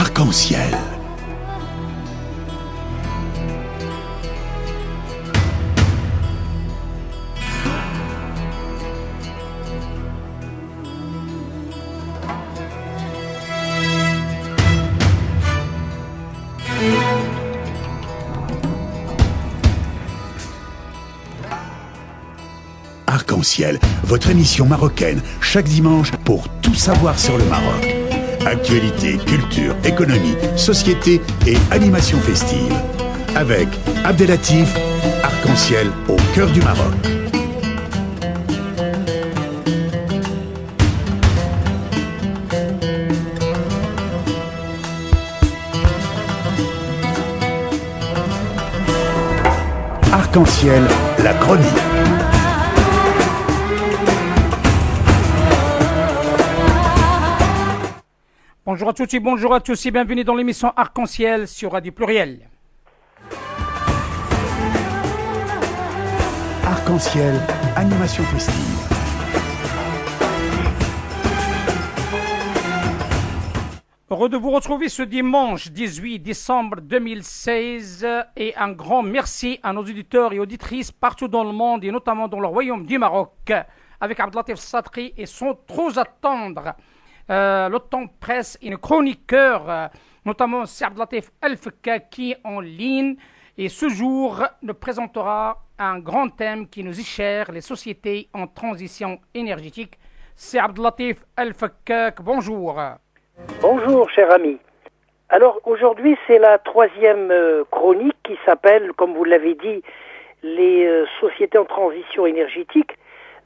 Arc-en-ciel. Arc-en-ciel, votre émission marocaine, chaque dimanche pour tout savoir sur le Maroc. Actualité, culture, économie, société et animation festive. Avec Abdelatif, Arc-en-ciel au cœur du Maroc. Arc-en-ciel, la chronique. Bonjour à toutes et bonjour à tous et bienvenue dans l'émission Arc-en-ciel sur Radio Pluriel. Arc-en-ciel, animation festive. Heureux de vous retrouver ce dimanche 18 décembre 2016 et un grand merci à nos auditeurs et auditrices partout dans le monde et notamment dans le royaume du Maroc avec Abdelatif Sadri et sans trop attendre. Le temps presse et nos chroniqueurs, notamment c'est Abdelatif El-Fekka qui est en ligne et ce jour nous présentera un grand thème qui nous est cher, les sociétés en transition énergétique. C'est Abdelatif El-Fekka, bonjour. Bonjour cher ami. Alors aujourd'hui c'est la troisième chronique qui s'appelle, comme vous l'avez dit, les sociétés en transition énergétique.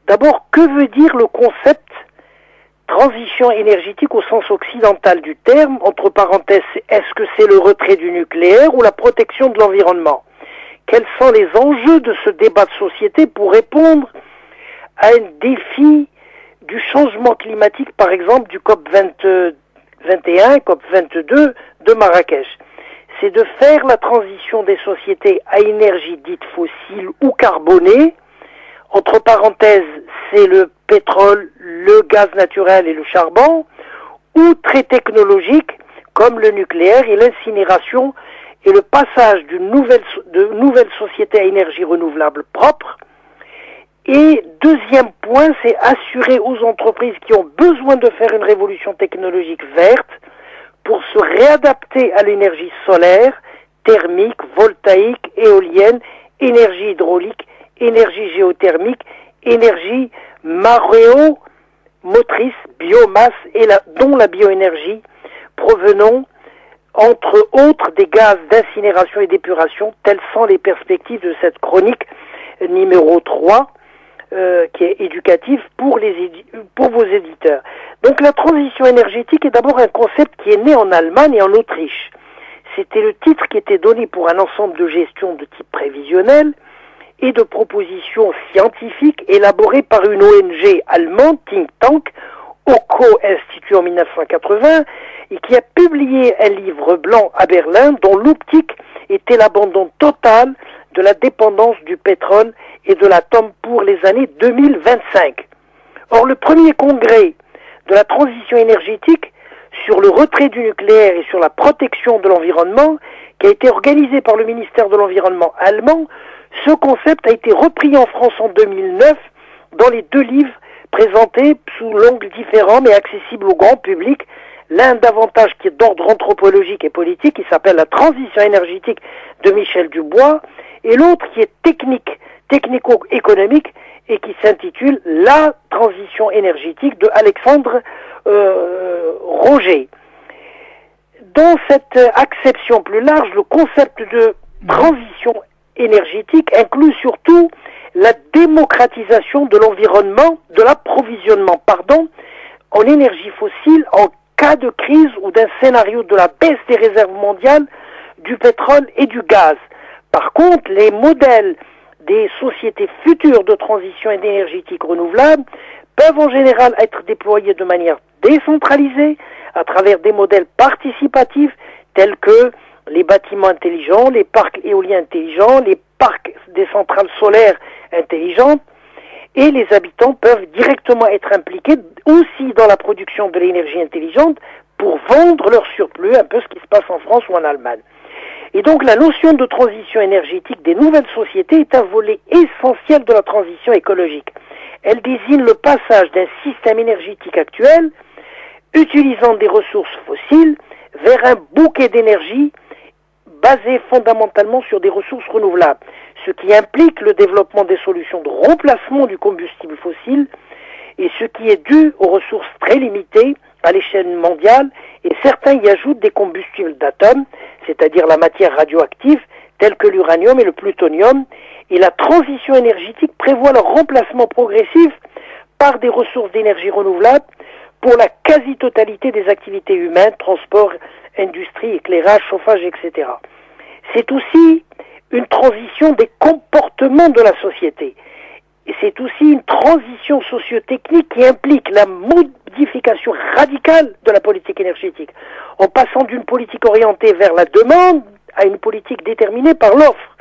D'abord, que veut dire le concept transition énergétique au sens occidental du terme, entre parenthèses, est-ce que c'est le retrait du nucléaire ou la protection de l'environnement? Quels sont les enjeux de ce débat de société pour répondre à un défi du changement climatique, par exemple du COP 21, COP 22 de Marrakech? C'est de faire la transition des sociétés à énergie dite fossile ou carbonée. Entre parenthèses, c'est le pétrole, le gaz naturel et le charbon, ou très technologique, comme le nucléaire et l'incinération, et le passage de nouvelles sociétés à énergie renouvelable propre. Et deuxième point, c'est assurer aux entreprises qui ont besoin de faire une révolution technologique verte pour se réadapter à l'énergie solaire, thermique, voltaïque, éolienne, énergie hydraulique, énergie géothermique, énergie maréo-motrice, biomasse et dont la bioénergie provenant entre autres des gaz d'incinération et d'épuration. Telles sont les perspectives de cette chronique numéro 3 qui est éducative pour vos éditeurs. Donc la transition énergétique est d'abord un concept qui est né en Allemagne et en Autriche. C'était le titre qui était donné pour un ensemble de gestion de type prévisionnel et de propositions scientifiques élaborées par une ONG allemande, think tank, OCO Institut en 1980, et qui a publié un livre blanc à Berlin dont l'optique était l'abandon total de la dépendance du pétrole et de l'atome pour les années 2025. Or, le premier congrès de la transition énergétique sur le retrait du nucléaire et sur la protection de l'environnement, qui a été organisé par le ministère de l'Environnement allemand, ce concept a été repris en France en 2009 dans les deux livres présentés sous l'angle différent mais accessible au grand public. L'un davantage qui est d'ordre anthropologique et politique, qui s'appelle La transition énergétique de Michel Dubois, et l'autre qui est technico-économique et qui s'intitule La transition énergétique de Alexandre Roger. Dans cette acception plus large, le concept de transition énergétique inclut surtout la démocratisation de l'environnement, de l'approvisionnement, en énergie fossile en cas de crise ou d'un scénario de la baisse des réserves mondiales du pétrole et du gaz. Par contre, les modèles des sociétés futures de transition énergétique renouvelable peuvent en général être déployés de manière décentralisée à travers des modèles participatifs tels que les bâtiments intelligents, les parcs éoliens intelligents, les parcs des centrales solaires intelligentes, et les habitants peuvent directement être impliqués aussi dans la production de l'énergie intelligente pour vendre leur surplus, un peu ce qui se passe en France ou en Allemagne. Et donc la notion de transition énergétique des nouvelles sociétés est un volet essentiel de la transition écologique. Elle désigne le passage d'un système énergétique actuel, utilisant des ressources fossiles, vers un bouquet d'énergie basé fondamentalement sur des ressources renouvelables, ce qui implique le développement des solutions de remplacement du combustible fossile, et ce qui est dû aux ressources très limitées à l'échelle mondiale, et certains y ajoutent des combustibles d'atomes, c'est-à-dire la matière radioactive, telle que l'uranium et le plutonium, et la transition énergétique prévoit leur remplacement progressif par des ressources d'énergie renouvelables pour la quasi-totalité des activités humaines, transport, industrie, éclairage, chauffage, etc. C'est aussi une transition des comportements de la société. Et c'est aussi une transition socio-technique qui implique la modification radicale de la politique énergétique, en passant d'une politique orientée vers la demande à une politique déterminée par l'offre,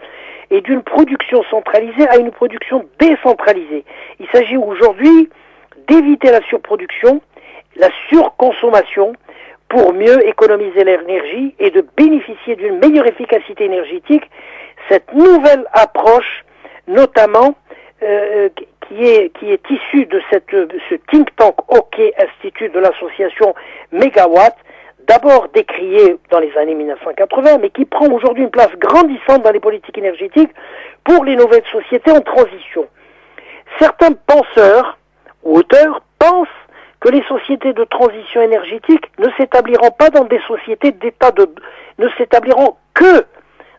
et d'une production centralisée à une production décentralisée. Il s'agit aujourd'hui d'éviter la surproduction, la surconsommation, pour mieux économiser l'énergie et de bénéficier d'une meilleure efficacité énergétique. Cette nouvelle approche, notamment, qui est issue de ce think tank Hockey Institute de l'association Megawatt, d'abord décrié dans les années 1980, mais qui prend aujourd'hui une place grandissante dans les politiques énergétiques pour les nouvelles sociétés en transition. Certains penseurs ou auteurs pensent que les sociétés de transition énergétique ne s'établiront pas dans des sociétés ne s'établiront que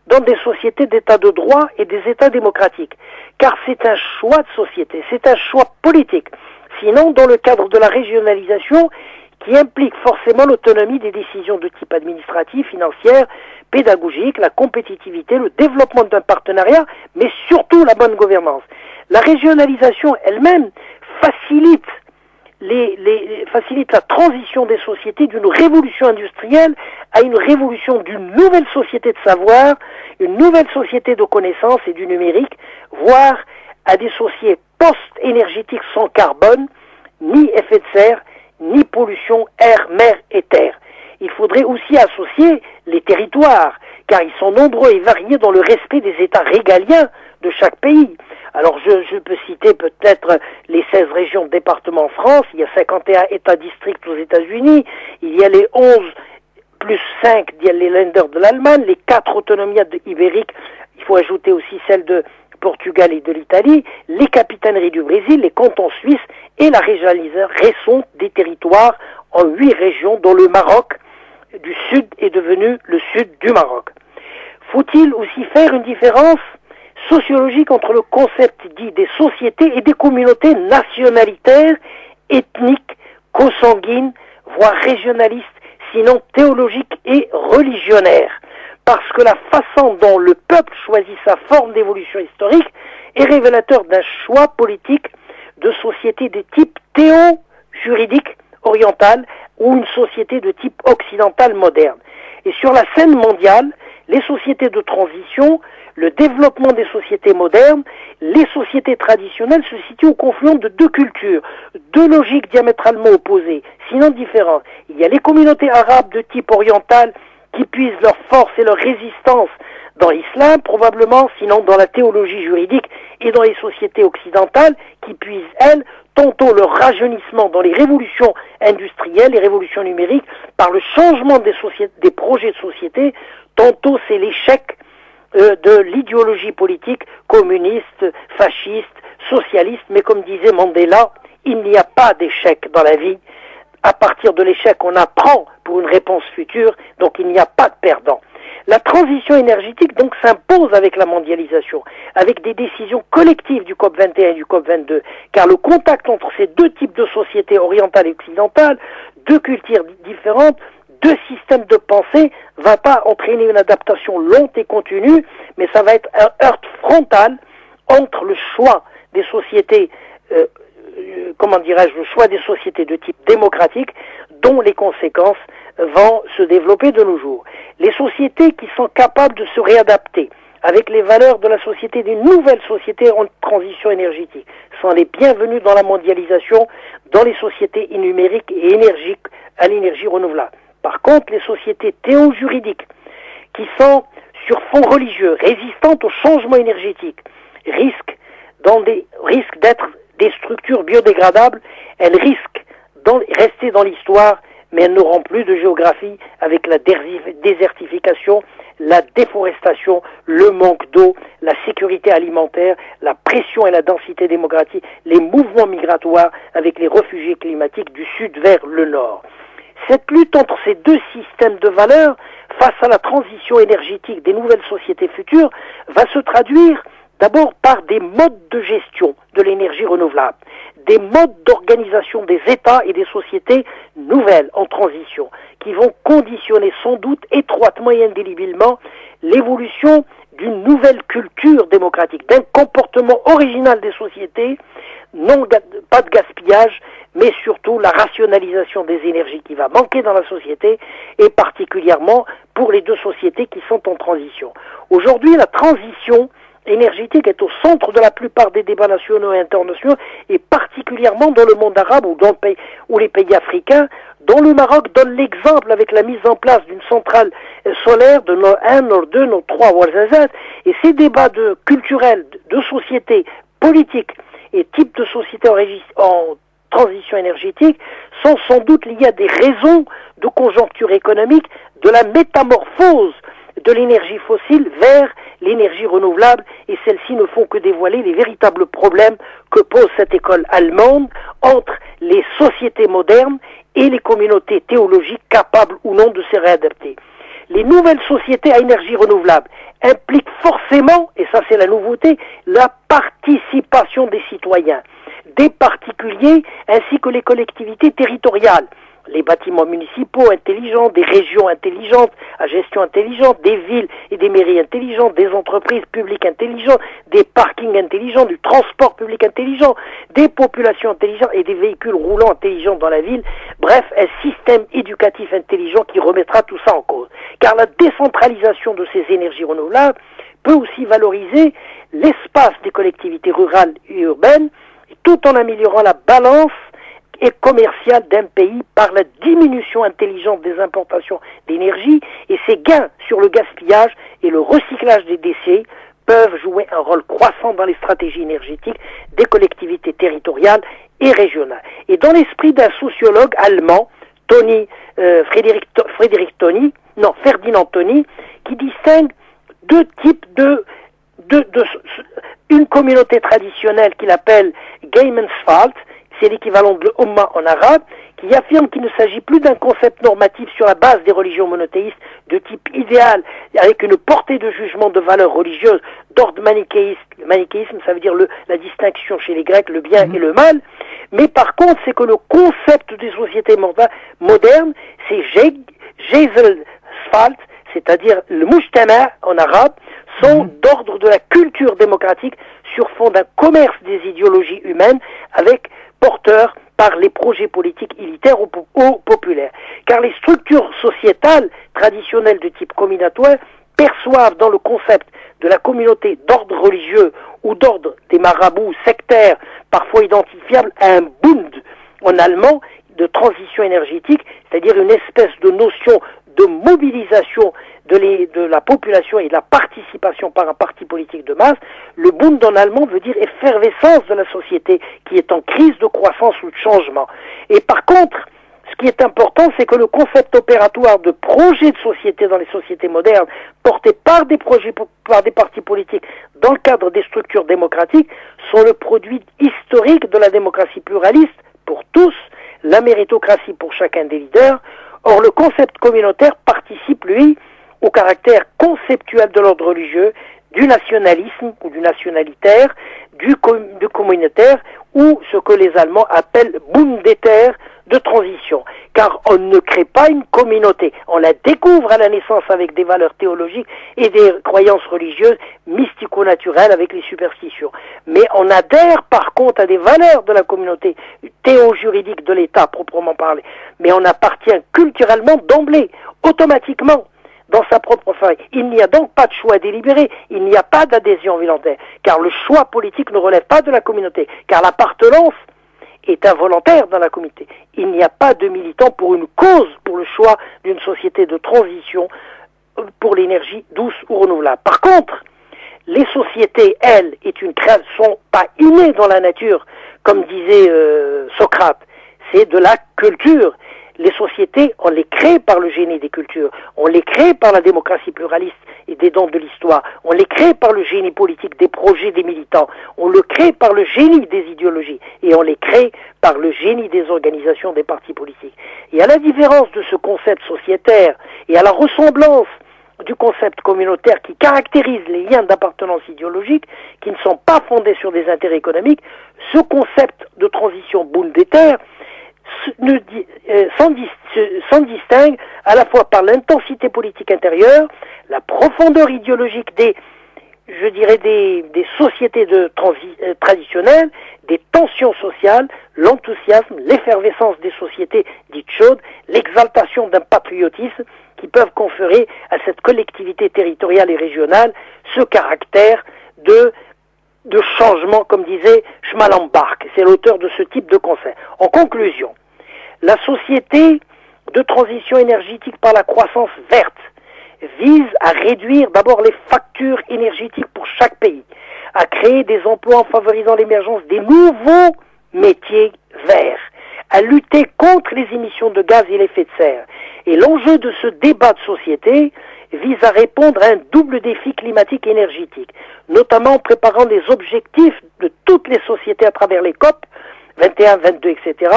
dans des sociétés d'état de droit et des états démocratiques. Car c'est un choix de société, c'est un choix politique. Sinon, dans le cadre de la régionalisation, qui implique forcément l'autonomie des décisions de type administratif, financière, pédagogique, la compétitivité, le développement d'un partenariat, mais surtout la bonne gouvernance. La régionalisation elle-même facilite la transition des sociétés d'une révolution industrielle à une révolution d'une nouvelle société de savoir, une nouvelle société de connaissances et du numérique, voire à des sociétés post-énergétiques sans carbone, ni effet de serre, ni pollution air, mer et terre. Il faudrait aussi associer les territoires, car ils sont nombreux et variés dans le respect des États régaliens de chaque pays. Alors je peux citer peut-être les 16 régions de département en France, il y a 51 États-districts aux États-Unis, il y a les 11 plus 5, il y a les Länder de l'Allemagne, les 4 autonomies ibériques, il faut ajouter aussi celles de Portugal et de l'Italie, les capitaineries du Brésil, les cantons suisses et la régionalisation des territoires en 8 régions, dont le Maroc du Sud est devenu le Sud du Maroc. Faut-il aussi faire une différence sociologique entre le concept dit des sociétés et des communautés nationalitaires, ethniques, consanguines, voire régionalistes, sinon théologiques et religionnaires. Parce que la façon dont le peuple choisit sa forme d'évolution historique est révélateur d'un choix politique de société de type théo-juridique oriental ou une société de type occidental moderne. Et sur la scène mondiale, les sociétés de transition, le développement des sociétés modernes, les sociétés traditionnelles se situent au confluent de deux cultures, deux logiques diamétralement opposées, sinon différentes. Il y a les communautés arabes de type oriental qui puisent leur force et leur résistance dans l'islam, probablement, sinon dans la théologie juridique, et dans les sociétés occidentales qui puisent, elles, tantôt leur rajeunissement dans les révolutions industrielles, les révolutions numériques, par le changement des projets de société, tantôt c'est l'échec de l'idéologie politique communiste, fasciste, socialiste, mais comme disait Mandela, il n'y a pas d'échec dans la vie. À partir de l'échec, on apprend pour une réponse future, donc il n'y a pas de perdant. La transition énergétique donc s'impose avec la mondialisation, avec des décisions collectives du COP 21 et du COP 22, car le contact entre ces deux types de sociétés orientales et occidentales, deux cultures différentes, deux systèmes de pensée, va pas entraîner une adaptation lente et continue, mais ça va être un heurt frontal entre le choix des sociétés, le choix des sociétés de type démocratique, dont les conséquences vont se développer de nos jours. Les sociétés qui sont capables de se réadapter avec les valeurs de la société, d'une nouvelle société en transition énergétique, sont les bienvenus dans la mondialisation, dans les sociétés numériques et énergiques à l'énergie renouvelable. Par contre, les sociétés théo-juridiques, qui sont sur fond religieux, résistantes au changement énergétique, risquent d'être des structures biodégradables, elles risquent de rester dans l'histoire, mais elles n'auront plus de géographie avec la désertification, la déforestation, le manque d'eau, la sécurité alimentaire, la pression et la densité démographique, les mouvements migratoires avec les réfugiés climatiques du sud vers le nord. Cette lutte entre ces deux systèmes de valeurs face à la transition énergétique des nouvelles sociétés futures va se traduire d'abord par des modes de gestion de l'énergie renouvelable, des modes d'organisation des États et des sociétés nouvelles en transition, qui vont conditionner sans doute étroitement et indéléblement l'évolution d'une nouvelle culture démocratique, d'un comportement original des sociétés, pas de gaspillage, mais surtout la rationalisation des énergies qui va manquer dans la société, et particulièrement pour les deux sociétés qui sont en transition. Aujourd'hui, la transition énergétique est au centre de la plupart des débats nationaux et internationaux, et particulièrement dans le monde arabe ou les pays africains, dont le Maroc donne l'exemple avec la mise en place d'une centrale solaire de Nord 1, Nord 2, Nord 3, Ouarzazate. Et ces débats culturels, de société, politiques et types de sociétés en transition énergétique sont sans doute liés à des raisons de conjoncture économique, de la métamorphose de l'énergie fossile vers l'énergie renouvelable, et celles-ci ne font que dévoiler les véritables problèmes que pose cette école allemande entre les sociétés modernes et les communautés théologiques capables ou non de se réadapter. Les nouvelles sociétés à énergie renouvelable impliquent forcément, et ça c'est la nouveauté, la participation des citoyens, des particuliers ainsi que les collectivités territoriales. Les bâtiments municipaux intelligents, des régions intelligentes, à gestion intelligente, des villes et des mairies intelligentes, des entreprises publiques intelligentes, des parkings intelligents, du transport public intelligent, des populations intelligentes et des véhicules roulants intelligents dans la ville. Bref, un système éducatif intelligent qui remettra tout ça en cause. Car la décentralisation de ces énergies renouvelables peut aussi valoriser l'espace des collectivités rurales et urbaines, tout en améliorant la balance et commerciale d'un pays par la diminution intelligente des importations d'énergie, et ces gains sur le gaspillage et le recyclage des déchets peuvent jouer un rôle croissant dans les stratégies énergétiques des collectivités territoriales et régionales. Et dans l'esprit d'un sociologue allemand, Ferdinand Toni, qui distingue deux types une communauté traditionnelle qu'il appelle Gemeenschaft, c'est l'équivalent de l'Umma en arabe, qui affirme qu'il ne s'agit plus d'un concept normatif sur la base des religions monothéistes de type idéal, avec une portée de jugement de valeurs religieuses d'ordre manichéiste. Le manichéisme, ça veut dire la distinction chez les Grecs, le bien et le mal. Mais par contre, c'est que le concept des sociétés modernes, c'est Gesellschaft, c'est-à-dire le mujtama en arabe, sont d'ordre de la culture démocratique sur fond d'un commerce des idéologies humaines avec porteurs par les projets politiques élitaires ou populaires. Car les structures sociétales traditionnelles de type communautaire perçoivent dans le concept de la communauté d'ordre religieux ou d'ordre des marabouts sectaires, parfois identifiables à un Bund en allemand de transition énergétique, c'est-à-dire une espèce de notion de mobilisation de la population et de la participation par un parti politique de masse. Le Bund en allemand veut dire effervescence de la société qui est en crise de croissance ou de changement. Et par contre, ce qui est important, c'est que le concept opératoire de projet de société dans les sociétés modernes, porté par des partis politiques dans le cadre des structures démocratiques, sont le produit historique de la démocratie pluraliste pour tous, la méritocratie pour chacun des leaders. Or, le concept communautaire participe, lui, au caractère conceptuel de l'ordre religieux, du nationalisme ou du nationalitaire, du communautaire, ou ce que les Allemands appellent Bundetaire de transition. Car on ne crée pas une communauté, on la découvre à la naissance avec des valeurs théologiques et des croyances religieuses mystico-naturelles avec les superstitions. Mais on adhère par contre à des valeurs de la communauté théo-juridique de l'État proprement parlé. Mais on appartient culturellement d'emblée, automatiquement, dans sa propre famille. Il n'y a donc pas de choix délibéré, il n'y a pas d'adhésion volontaire, car le choix politique ne relève pas de la communauté, car l'appartenance est involontaire dans la communauté. Il n'y a pas de militants pour une cause, pour le choix d'une société de transition pour l'énergie douce ou renouvelable. Par contre, les sociétés, elles, sont pas innées dans la nature, comme disait Socrate. C'est de la culture. Les sociétés, on les crée par le génie des cultures, on les crée par la démocratie pluraliste et des dons de l'histoire, on les crée par le génie politique des projets des militants, on le crée par le génie des idéologies et on les crée par le génie des organisations des partis politiques. Et à la différence de ce concept sociétaire et à la ressemblance du concept communautaire qui caractérise les liens d'appartenance idéologique, qui ne sont pas fondés sur des intérêts économiques, ce concept de transition bundétaire s'en distingue à la fois par l'intensité politique intérieure, la profondeur idéologique des sociétés traditionnelles, des tensions sociales, l'enthousiasme, l'effervescence des sociétés dites chaudes, l'exaltation d'un patriotisme qui peuvent conférer à cette collectivité territoriale et régionale ce caractère de changement, comme disait Schmallenbach. C'est l'auteur de ce type de concept. En conclusion, la société de transition énergétique par la croissance verte vise à réduire d'abord les factures énergétiques pour chaque pays, à créer des emplois en favorisant l'émergence des nouveaux métiers verts, à lutter contre les émissions de gaz à effet de serre. Et l'enjeu de ce débat de société vise à répondre à un double défi climatique et énergétique, notamment en préparant des objectifs de toutes les sociétés à travers les COP 21, 22, etc.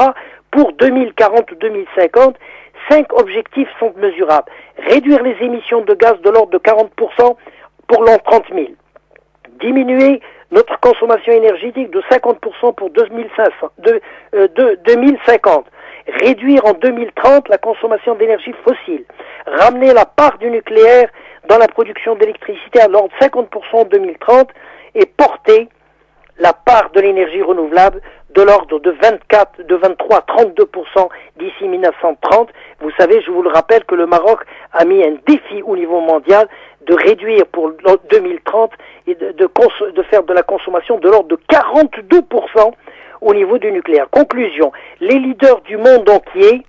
Pour 2040 ou 2050, 5 objectifs sont mesurables. Réduire les émissions de gaz de l'ordre de 40% pour l'an 30 000. Diminuer notre consommation énergétique de 50% pour 2050. Réduire en 2030 la consommation d'énergie fossile. Ramener la part du nucléaire dans la production d'électricité à l'ordre de 50% en 2030 et porter la part de l'énergie renouvelable de l'ordre de 23 à 32% d'ici 1930. Vous savez, je vous le rappelle, que le Maroc a mis un défi au niveau mondial de réduire pour 2030 et de faire de la consommation de l'ordre de 42% au niveau du nucléaire. Conclusion, les leaders du monde entier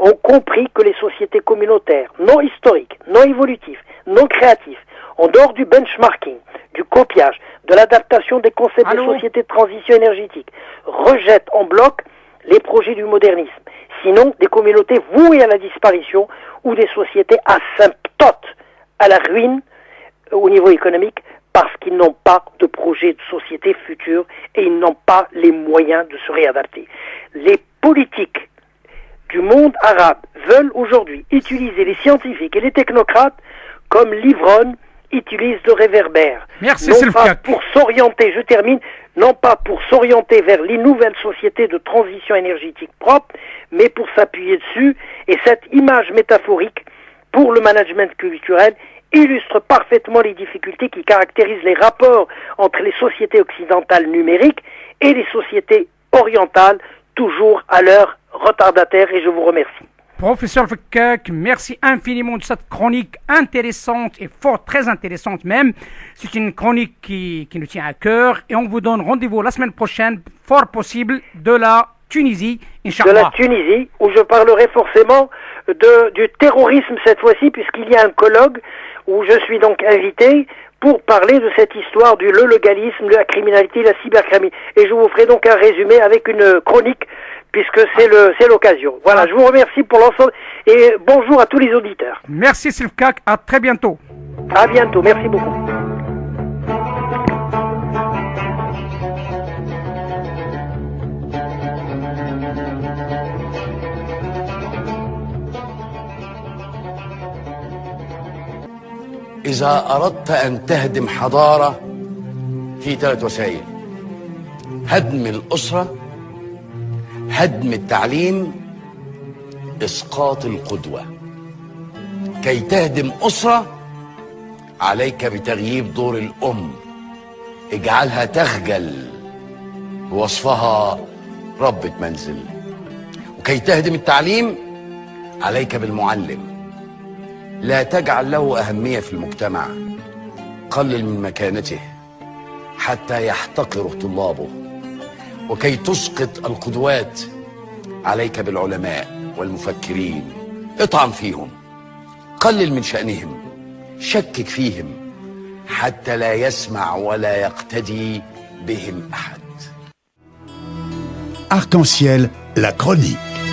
ont compris que les sociétés communautaires, non historiques, non évolutives, non créatives, en dehors du benchmarking, du copiage, de l'adaptation des concepts des sociétés de transition énergétique, rejettent en bloc les projets du modernisme. Sinon, des communautés vouées à la disparition ou des sociétés asymptotes à la ruine au niveau économique parce qu'ils n'ont pas de projet de société future et ils n'ont pas les moyens de se réadapter. Les politiques du monde arabe veulent aujourd'hui utiliser les scientifiques et les technocrates comme l'ivrogne utilise le réverbère. Merci, non pas pour s'orienter, je termine, non pas pour s'orienter vers les nouvelles sociétés de transition énergétique propre, mais pour s'appuyer dessus. Et cette image métaphorique pour le management culturel illustre parfaitement les difficultés qui caractérisent les rapports entre les sociétés occidentales numériques et les sociétés orientales, toujours à l'heure retardataire, et je vous remercie. Professeur Fekak, merci infiniment de cette chronique intéressante et fort, très intéressante même. C'est une chronique qui nous tient à cœur et on vous donne rendez-vous la semaine prochaine, fort possible, de la Tunisie, Inch'Allah. De la Tunisie, où je parlerai forcément du terrorisme cette fois-ci, puisqu'il y a un colloque où je suis donc invité pour parler de cette histoire du légalisme, de la criminalité, la cybercriminalité. Et je vous ferai donc un résumé avec une chronique, puisque c'est l'occasion. Voilà, je vous remercie pour l'ensemble et bonjour à tous les auditeurs. Merci Silfkak, à très bientôt. À bientôt, merci beaucoup. إذا أردت أن تهدم حضارة في 3 وسائل: هدم الأسرة، هدم التعليم، إسقاط القدوة. كي تهدم أسرة عليك بتغييب دور الأم، اجعلها تخجل بوصفها ربة منزل. وكي تهدم التعليم عليك بالمعلم، لا تجعل له أهمية في المجتمع، قلل من مكانته حتى يحتقر طلابه. وكي تسقط القدوات عليك بالعلماء والمفكرين. اطعن فيهم، قلل من شأنهم، شكك فيهم حتى لا يسمع ولا يقتدي بهم أحد. Arc-en-ciel, la chronique.